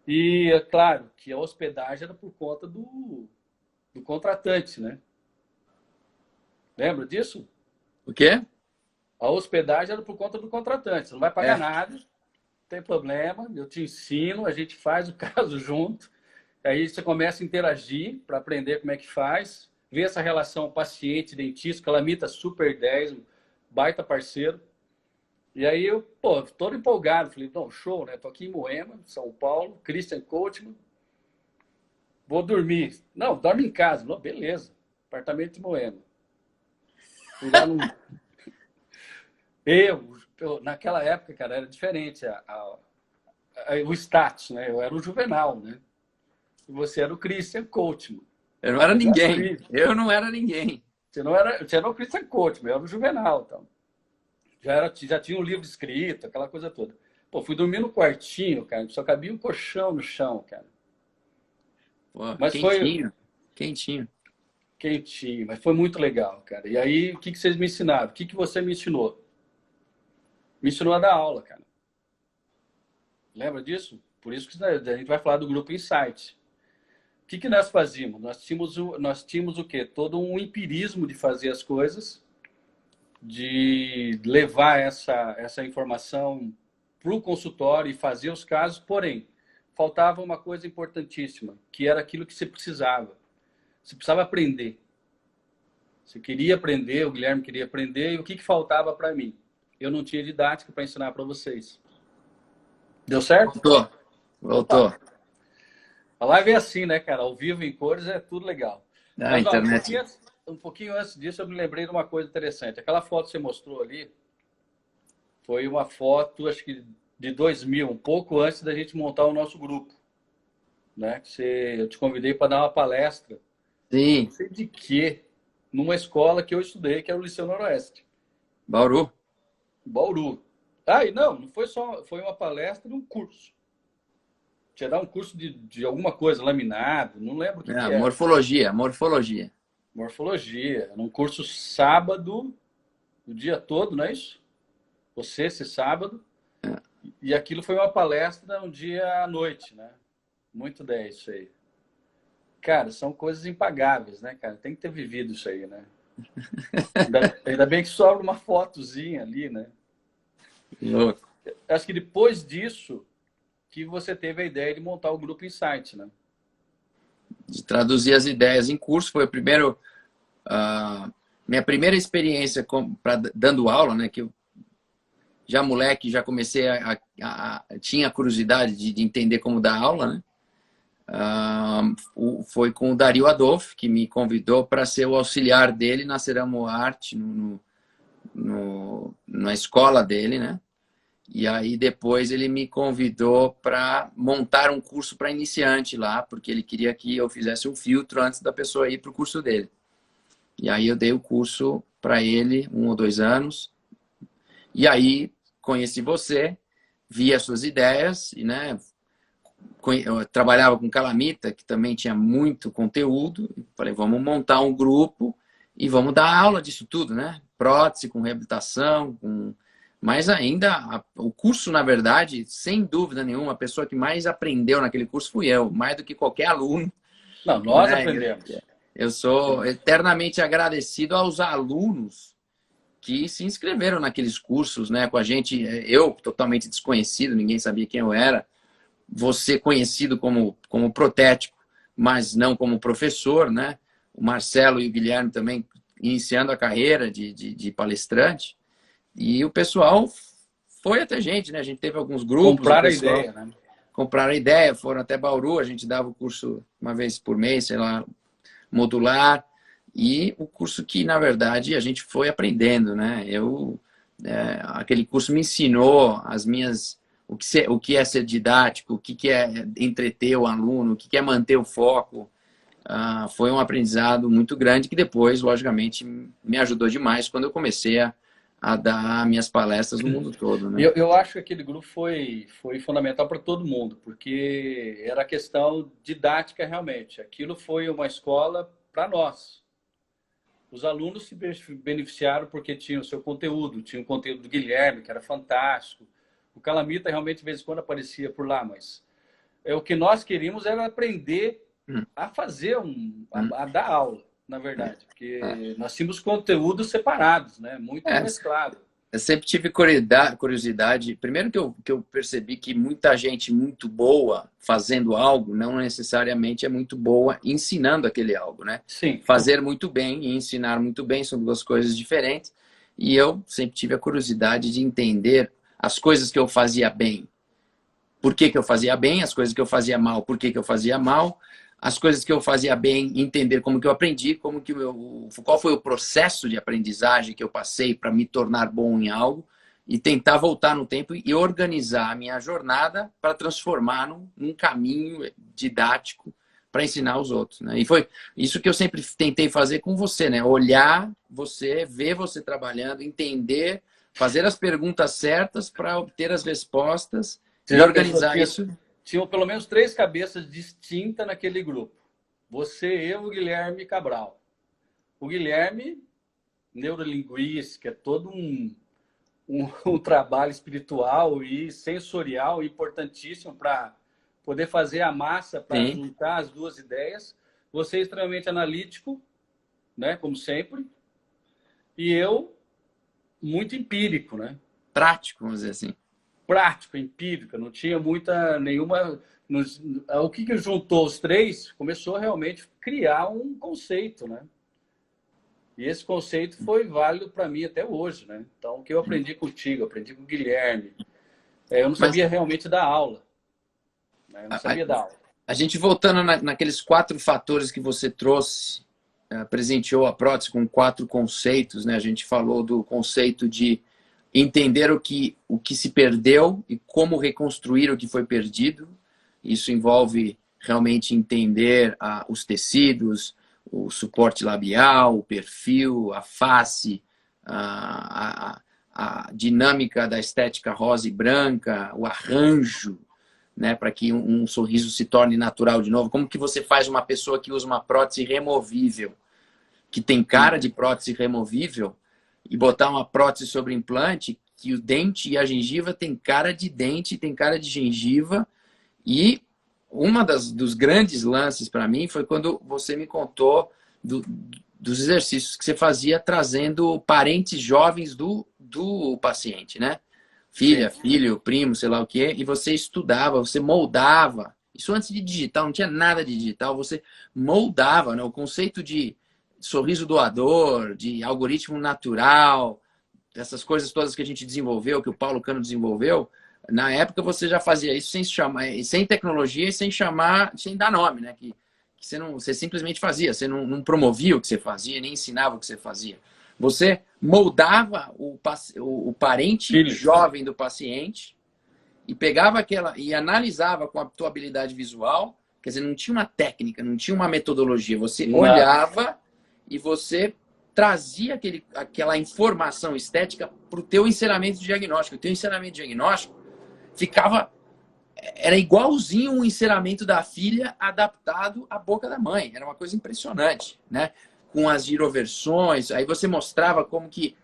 E é claro que a hospedagem era por conta do contratante, né? Lembra disso? O quê? A hospedagem era por conta do contratante. Você não vai pagar nada, não tem problema. Eu te ensino, a gente faz o caso junto. Aí você começa a interagir para aprender como é que faz. Ver essa relação paciente-dentista. Calamita super 10, baita parceiro. E aí eu, todo empolgado. Falei, não, show, né? Tô aqui em Moema, São Paulo, Christian Coachman. Vou dormir. Não, dorme em casa. Não, beleza. Apartamento de Moema. Fui lá no... naquela época, cara, era diferente o status, né? Eu era o Juvenal, né? E você era o Christian Coachman. Eu não era ninguém. Eu não era ninguém. Você era o Christian Coachman, eu era o Juvenal, então. Já tinha um livro escrito, aquela coisa toda. Pô, fui dormir no quartinho, cara, só cabia um colchão no chão, cara. Pô, mas quentinho. Quentinho. Quentinho, mas foi muito legal, cara. E aí, o que vocês me ensinaram? O que você me ensinou? Me ensinou a dar aula, cara. Lembra disso? Por isso que a gente vai falar do Grupo Insight. O que nós fazíamos? Nós tínhamos o quê? Todo um empirismo de fazer as coisas, de levar essa informação para o consultório e fazer os casos, porém, faltava uma coisa importantíssima, que era aquilo que você precisava. Você precisava aprender. Você queria aprender, o Guilherme queria aprender, e o que faltava para mim? Eu não tinha didática para ensinar para vocês. Deu certo? Voltou. A live é assim, né, cara? Ao vivo, em cores, é tudo legal. Mas, internet. Um pouquinho antes disso, eu me lembrei de uma coisa interessante. Aquela foto que você mostrou ali foi uma foto, acho que de 2000, um pouco antes da gente montar o nosso grupo. Né? Eu te convidei para dar uma palestra. Sim. Não sei de quê. Numa escola que eu estudei, que era o Liceu Noroeste. Bauru. E não foi uma palestra de um curso. Tinha dar um curso de alguma coisa, laminado, não lembro o que era. Morfologia. Morfologia. Era um curso sábado, o dia todo, não é isso? Esse sábado. E aquilo foi uma palestra um dia à noite, né? Muito 10 isso aí. Cara, são coisas impagáveis, né, cara? Tem que ter vivido isso aí, né? Ainda bem que sobra uma fotozinha ali, né? Louco. Acho que depois disso que você teve a ideia de montar o Grupo Insight, né? De traduzir as ideias em curso. Foi minha primeira experiência dando aula, né? Que eu, já moleque, já comecei tinha curiosidade de entender como dar aula, né? Foi com o Dario Adolfo, que me convidou para ser o auxiliar dele na Ceramo-Arte, na escola dele, né? E aí depois ele me convidou para montar um curso para iniciante lá, porque ele queria que eu fizesse um filtro antes da pessoa ir para o curso dele. E aí eu dei o curso para ele, 1 ou 2 anos. E aí conheci você, vi as suas ideias, e, né, eu trabalhava com Calamita, que também tinha muito conteúdo. Falei, vamos montar um grupo e vamos dar aula disso tudo, né? Prótese, com reabilitação, mas ainda, o curso, na verdade, sem dúvida nenhuma, a pessoa que mais aprendeu naquele curso fui eu, mais do que qualquer aluno. Não, nós aprendemos. Eu sou eternamente agradecido aos alunos que se inscreveram naqueles cursos, né, com a gente. Eu, totalmente desconhecido, ninguém sabia quem eu era. Você conhecido como protético, mas não como professor, né? O Marcelo e o Guilherme também iniciando a carreira de palestrante. E o pessoal foi até a gente, né? A gente teve alguns grupos. Compraram a ideia, né? compraram a ideia, foram até Bauru, a gente dava o curso uma vez por mês, sei lá, modular, e o curso que, na verdade, a gente foi aprendendo, né? Aquele curso me ensinou o que é ser didático, o que é entreter o aluno, o que é manter o foco. Foi um aprendizado muito grande que depois, logicamente, me ajudou demais quando eu comecei a dar minhas palestras no mundo todo, né? Eu acho que aquele grupo foi fundamental para todo mundo, porque era questão didática realmente. Aquilo foi uma escola para nós. Os alunos se beneficiaram porque tinham o seu conteúdo, tinha o conteúdo do Guilherme, que era fantástico. O Calamita realmente de vez em quando aparecia por lá, mas o que nós queríamos era aprender a fazer, a dar aula, na verdade. Porque nós tínhamos conteúdos separados, né? Muito mesclado. Eu sempre tive curiosidade. Primeiro que eu percebi que muita gente muito boa fazendo algo não necessariamente é muito boa ensinando aquele algo, né? Sim. Fazer muito bem e ensinar muito bem são duas coisas diferentes. E eu sempre tive a curiosidade de entender as coisas que eu fazia bem. Por que eu fazia bem? As coisas que eu fazia mal, por que eu fazia mal? As coisas que eu fazia bem, entender como que eu aprendi, qual foi o processo de aprendizagem que eu passei para me tornar bom em algo e tentar voltar no tempo e organizar a minha jornada para transformar num caminho didático para ensinar os outros, né? E foi isso que eu sempre tentei fazer com você, né? Olhar você, ver você trabalhando, entender, fazer as perguntas certas para obter as respostas e organizar isso. Tinham pelo menos 3 cabeças distintas naquele grupo. Você, eu e o Guilherme Cabral. O Guilherme, neurolinguística, é todo um trabalho espiritual e sensorial importantíssimo para poder fazer a massa, para juntar as duas ideias. Você é extremamente analítico, né, como sempre. E eu, muito empírico, né? Prático, vamos dizer assim. Prático, empírica, não tinha nenhuma... O que juntou os 3 começou a realmente criar um conceito, né? E esse conceito foi válido para mim até hoje, né? Então, o que eu aprendi contigo, aprendi com o Guilherme. Eu não sabia realmente dar aula. Né? Eu não sabia dar aula. A gente voltando naqueles 4 fatores que você trouxe, presenteou a prótese com 4 conceitos, né? A gente falou do conceito de entender o que se perdeu e como reconstruir o que foi perdido. Isso envolve realmente entender os tecidos, o suporte labial, o perfil, a face, a dinâmica da estética rosa e branca, o arranjo, né, para que um sorriso se torne natural de novo. Como que você faz uma pessoa que usa uma prótese removível, que tem cara de prótese removível, e botar uma prótese sobre implante, que o dente e a gengiva tem cara de dente, tem cara de gengiva. E dos grandes lances para mim foi quando você me contou dos exercícios que você fazia trazendo parentes jovens do paciente, né? Filha, filho, primo, sei lá o que, e você estudava, você moldava. Isso antes de digital, não tinha nada de digital, você moldava, né? O conceito de sorriso doador, de algoritmo natural, essas coisas todas que a gente desenvolveu, que o Paulo Cano desenvolveu, na época você já fazia isso sem tecnologia e sem dar nome, né? Que você simplesmente fazia, você não promovia o que você fazia, nem ensinava o que você fazia. Você moldava o parente jovem do paciente e pegava e analisava com a tua habilidade visual, quer dizer, não tinha uma técnica, não tinha uma metodologia, você olhava e você trazia aquela informação estética para o teu ensinamento de diagnóstico. O teu ensinamento de diagnóstico era igualzinho um ensinamento da filha adaptado à boca da mãe. Era uma coisa impressionante, né? Com as giroversões, aí você mostrava como que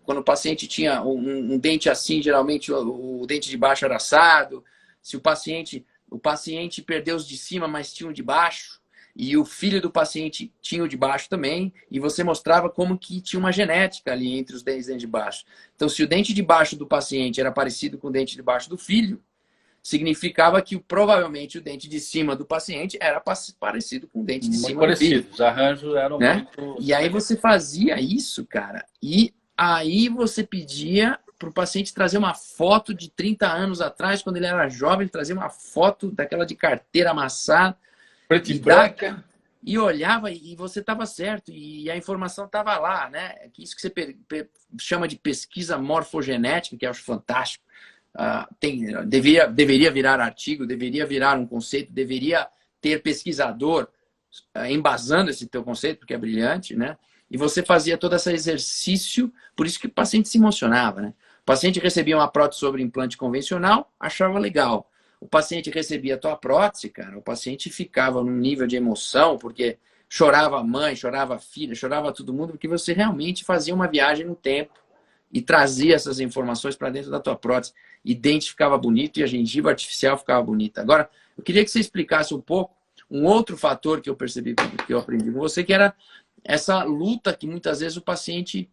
quando o paciente tinha um dente assim, geralmente o dente de baixo era assado. Se o paciente perdeu os de cima, mas tinha o de baixo, e o filho do paciente tinha o de baixo também, e você mostrava como que tinha uma genética ali entre os dentes de baixo. Então, se o dente de baixo do paciente era parecido com o dente de baixo do filho, significava que provavelmente o dente de cima do paciente era parecido com o dente de cima do filho. Os arranjos eram muito... E aí você fazia isso, cara, e aí você pedia o paciente trazer uma foto de 30 anos atrás, quando ele era jovem, ele trazia uma foto daquela de carteira amassada. Preto e branca. E olhava e você estava certo, e a informação estava lá, né? Isso que você chama de pesquisa morfogenética, que eu acho fantástico. Deveria virar artigo, deveria virar um conceito, deveria ter pesquisador embasando esse teu conceito, porque é brilhante, né? E você fazia todo esse exercício, por isso que o paciente se emocionava, né? O paciente recebia uma prótese sobre implante convencional, achava legal. O paciente recebia a tua prótese, cara, o paciente ficava num nível de emoção, porque chorava a mãe, chorava a filha, chorava todo mundo, porque você realmente fazia uma viagem no tempo e trazia essas informações para dentro da tua prótese. E dente ficava bonito e a gengiva artificial ficava bonita. Agora, eu queria que você explicasse um pouco um outro fator que eu percebi, que eu aprendi com você, que era essa luta que muitas vezes o paciente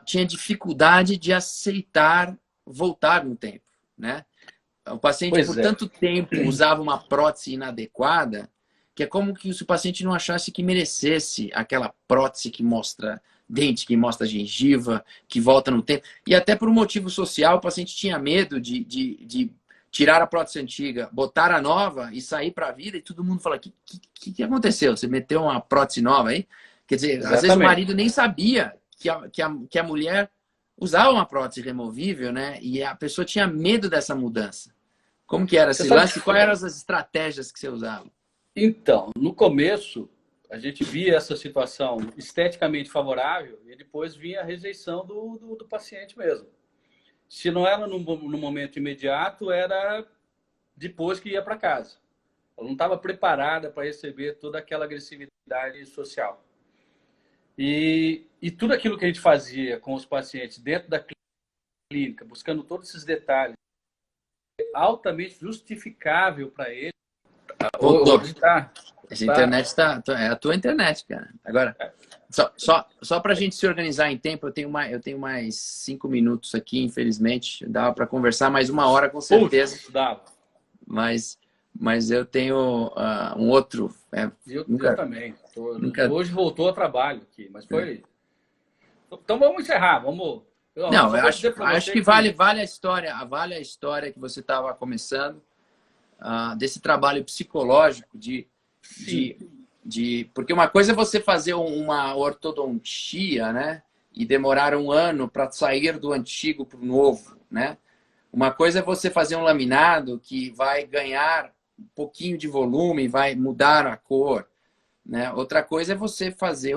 tinha dificuldade de aceitar voltar no tempo, né? O paciente, por tanto tempo, usava uma prótese inadequada, que é como que se o paciente não achasse que merecesse aquela prótese que mostra dente, que mostra gengiva, que volta no tempo. E até por um motivo social, o paciente tinha medo de tirar a prótese antiga, botar a nova e sair para a vida, e todo mundo fala, o que aconteceu? Você meteu uma prótese nova aí? Quer dizer, exatamente. Às vezes o marido nem sabia que a mulher usava uma prótese removível, né? E a pessoa tinha medo dessa mudança. Como que era esse lance? Quais eram as estratégias que você usava? Então, no começo, a gente via essa situação esteticamente favorável e depois vinha a rejeição do paciente mesmo. Se não era no momento imediato, era depois que ia para casa. Ela não estava preparada para receber toda aquela agressividade social. E tudo aquilo que a gente fazia com os pacientes dentro da clínica, buscando todos esses detalhes, altamente justificável para ele. Voltou. Essa internet é a tua internet, cara. Agora, só para a gente se organizar em tempo, eu tenho mais 5 minutos aqui, infelizmente. Dava para conversar mais 1 hora, com certeza. Dava. Mas eu tenho um outro. Eu também. Hoje voltou ao trabalho aqui, mas foi. Então vamos encerrar. Vamos. Não, eu acho que vale a história que você estava começando, desse trabalho psicológico porque uma coisa é você fazer uma ortodontia, né? E demorar 1 ano para sair do antigo para o novo, né? Uma coisa é você fazer um laminado que vai ganhar um pouquinho de volume, vai mudar a cor, né? Outra coisa é você fazer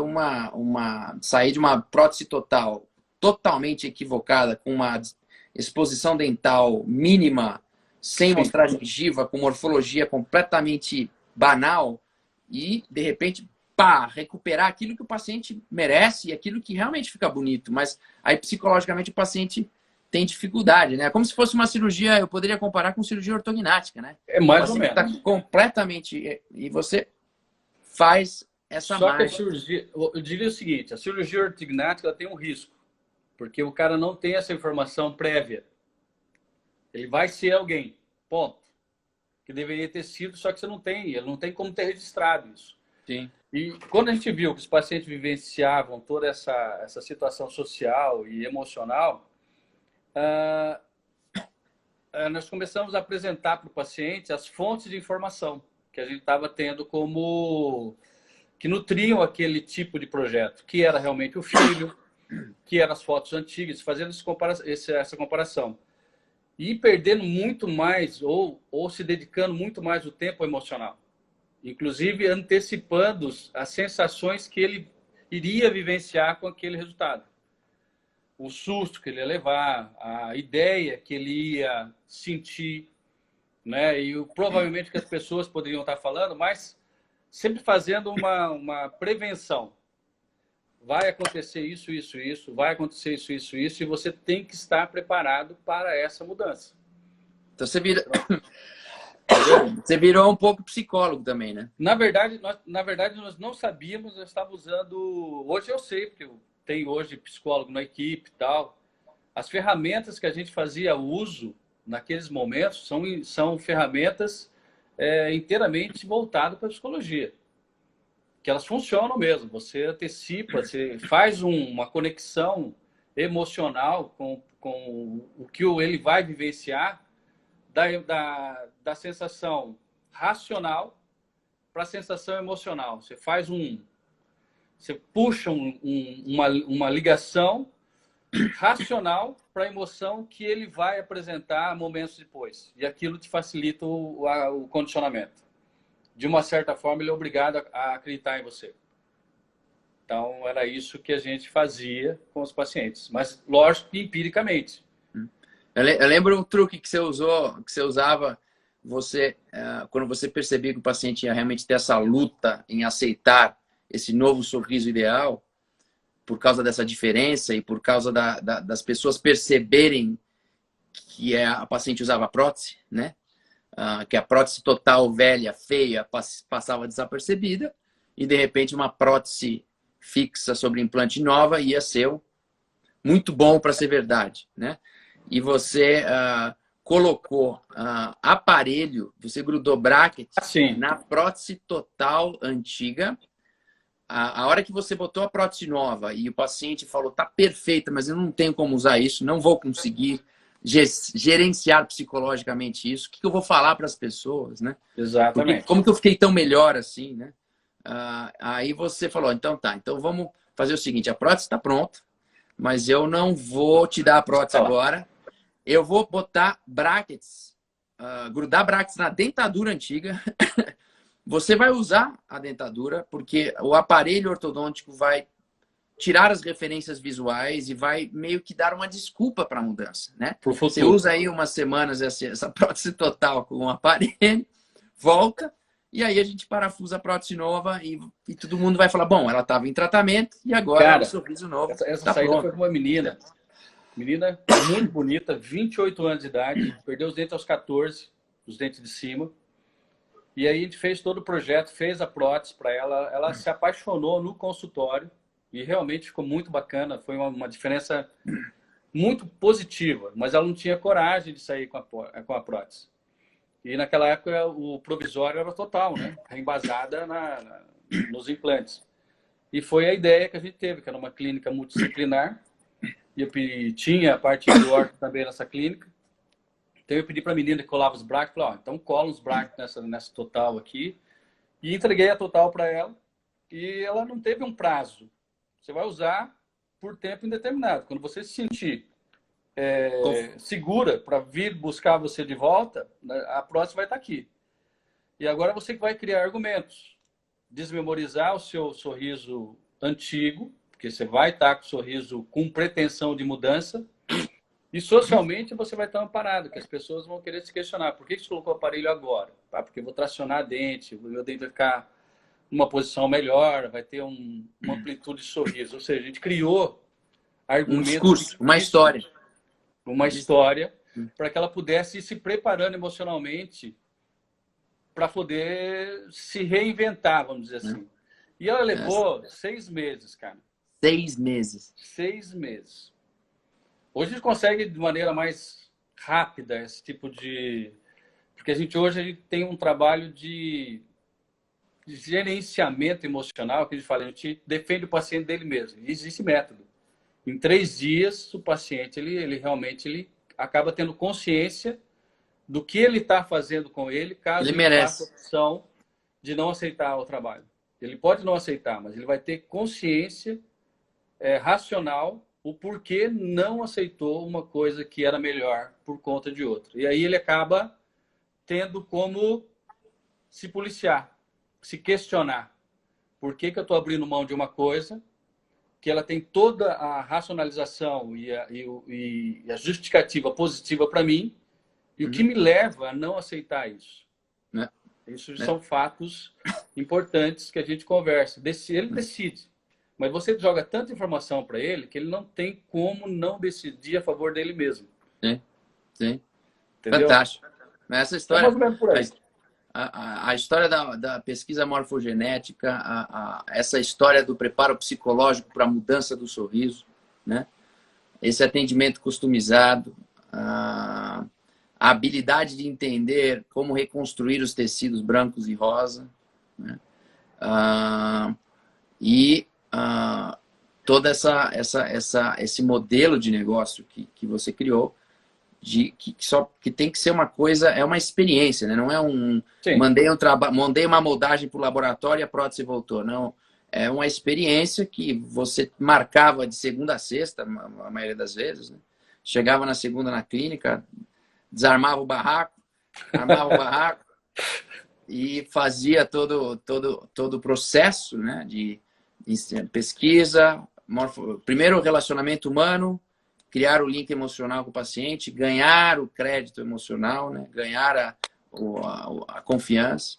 sair de uma prótese totalmente equivocada, com uma exposição dental mínima, sem mostrar gengiva, com morfologia completamente banal, e, de repente, recuperar aquilo que o paciente merece e aquilo que realmente fica bonito. Mas aí, psicologicamente, o paciente tem dificuldade, né? Como se fosse uma cirurgia, eu poderia comparar com cirurgia ortognática, né? É mais ou menos. Está completamente... E você faz essa mágica. Só que a cirurgia... Eu diria o seguinte, a cirurgia ortognática ela tem um risco, porque o cara não tem essa informação prévia. Ele vai ser alguém, ponto. Que deveria ter sido, só que você não tem. Ele não tem como ter registrado isso. Sim. E quando a gente viu que os pacientes vivenciavam toda essa situação social e emocional, nós começamos a apresentar para o paciente as fontes de informação que a gente estava tendo que nutriam aquele tipo de projeto, que era realmente o filho, que eram as fotos antigas, fazendo essa comparação. E perdendo muito mais, ou se dedicando muito mais o tempo emocional. Inclusive antecipando as sensações que ele iria vivenciar com aquele resultado. O susto que ele ia levar, a ideia que ele ia sentir, né? E provavelmente que as pessoas poderiam estar falando, mas sempre fazendo uma prevenção. Vai acontecer isso, isso, isso, vai acontecer isso, isso, isso, e você tem que estar preparado para essa mudança. Então você virou um pouco psicólogo também, né? Na verdade, nós não sabíamos, nós estávamos usando... Hoje eu sei, porque eu tenho hoje psicólogo na equipe e tal. As ferramentas que a gente fazia uso naqueles momentos são ferramentas inteiramente voltadas para a psicologia. Que elas funcionam mesmo. Você antecipa, você faz uma conexão emocional com o que ele vai vivenciar, da sensação racional para a sensação emocional. Você puxa uma ligação racional para a emoção que ele vai apresentar momentos depois. E aquilo te facilita o condicionamento. De uma certa forma, ele é obrigado a acreditar em você. Então, era isso que a gente fazia com os pacientes. Mas, lógico, empiricamente. Eu lembro um truque que você usou, que você usava, quando você percebia que o paciente ia realmente ter essa luta em aceitar esse novo sorriso ideal, por causa dessa diferença e por causa das pessoas perceberem que a paciente usava prótese, né? Que a prótese total velha, feia, passava desapercebida e, de repente, uma prótese fixa sobre implante nova ia ser muito bom para ser verdade, né? E você colocou aparelho, você grudou brackets na prótese total antiga. A hora que você botou a prótese nova e o paciente falou, tá perfeita, mas eu não tenho como usar isso, não vou conseguir gerenciar psicologicamente isso, o que eu vou falar para as pessoas, né? Exatamente. Como que eu fiquei tão melhor assim, né? Aí você falou, então tá, então vamos fazer o seguinte, a prótese está pronta, mas eu não vou te dar a prótese agora, eu vou botar brackets, grudar brackets na dentadura antiga. Você vai usar a dentadura porque o aparelho ortodôntico vai tirar as referências visuais e vai meio que dar uma desculpa para a mudança, né? Você usa aí umas semanas essa prótese total com o aparelho, volta, e aí a gente parafusa a prótese nova e todo mundo vai falar, bom, ela estava em tratamento e agora o sorriso novo essa saída pronto. Foi com uma menina muito bonita, 28 anos de idade, perdeu os dentes aos 14, os dentes de cima. E aí a gente fez todo o projeto, fez a prótese para ela, ela se apaixonou no consultório e realmente ficou muito bacana, foi uma diferença muito positiva, mas ela não tinha coragem de sair com a prótese. E naquela época o provisório era total, né? Embasada nos implantes. E foi a ideia que a gente teve, que era uma clínica multidisciplinar, e tinha a parte do orto também nessa clínica. Então eu pedi para a menina que colava os brackets, falei, então cola os brackets nessa total aqui. E entreguei a total para ela. E ela não teve um prazo. Você vai usar por tempo indeterminado. Quando você se sentir segura para vir buscar você de volta, a próxima vai estar aqui. E agora você que vai criar argumentos. Desmemorizar o seu sorriso antigo, porque você vai estar com o sorriso com pretensão de mudança. E socialmente você vai estar amparado, que as pessoas vão querer se questionar. Por que você colocou o aparelho agora? Porque eu vou tracionar a dente, o meu dente vai ficar numa posição melhor, vai ter uma amplitude de sorriso. Ou seja, a gente criou argumentos... Um discurso, uma história. Uma história para que ela pudesse ir se preparando emocionalmente para poder se reinventar, vamos dizer assim. E ela levou 6 meses, cara. 6 meses. 6 meses. Hoje a gente consegue de maneira mais rápida esse tipo de... Porque hoje a gente tem um trabalho de gerenciamento emocional, que a gente fala, a gente defende o paciente dele mesmo. E existe método. Em 3 dias, o paciente ele realmente acaba tendo consciência do que ele está fazendo com ele, caso ele faça a opção de não aceitar o trabalho. Ele pode não aceitar, mas ele vai ter consciência racional o porquê não aceitou uma coisa que era melhor por conta de outra. E aí ele acaba tendo como se policiar, se questionar. Por que eu estou abrindo mão de uma coisa que ela tem toda a racionalização e a justificativa positiva para mim, e o que me leva a não aceitar isso? Isso são fatos importantes que a gente conversa. Ele decide. Mas você joga tanta informação para ele que ele não tem como não decidir a favor dele mesmo. Sim. Fantástico. Essa história, a história da pesquisa morfogenética, essa história do preparo psicológico para a mudança do sorriso, né? Esse atendimento customizado, a habilidade de entender como reconstruir os tecidos brancos e rosa, né? todo esse modelo de negócio que você criou, que tem que ser uma coisa, é uma experiência, né? Não é mandei uma moldagem para o laboratório e a prótese voltou. Não, é uma experiência que você marcava de segunda a sexta, a maioria das vezes, né? Chegava na segunda na clínica, desarmava o barraco, armava o barraco e fazia todo o processo, né? De pesquisa, primeiro o relacionamento humano, criar o link emocional com o paciente, ganhar o crédito emocional, né? Ganhar a confiança,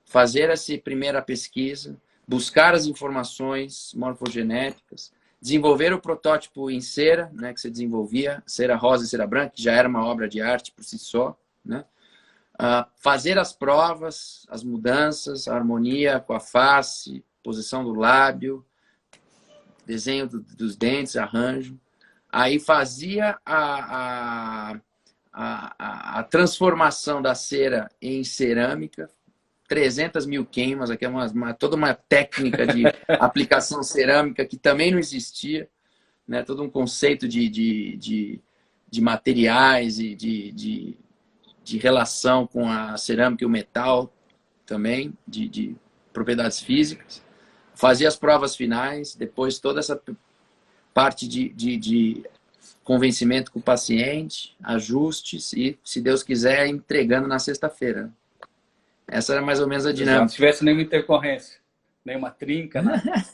fazer essa primeira pesquisa, buscar as informações morfogenéticas, desenvolver o protótipo em cera, né? Que você desenvolvia, cera rosa e cera branca, que já era uma obra de arte por si só, né? Fazer as provas, as mudanças, a harmonia com a face, posição do lábio, desenho dos dentes, arranjo. Aí fazia a transformação da cera em cerâmica, 300 mil queimas, aqui é toda uma técnica de aplicação cerâmica que também não existia, né? Todo um conceito de materiais e de relação com a cerâmica e o metal também, de propriedades físicas. Fazia as provas finais, depois toda essa parte de convencimento com o paciente, ajustes e, se Deus quiser, entregando na sexta-feira. Essa era mais ou menos a dinâmica. Se não tivesse nenhuma intercorrência, nenhuma trinca, nada.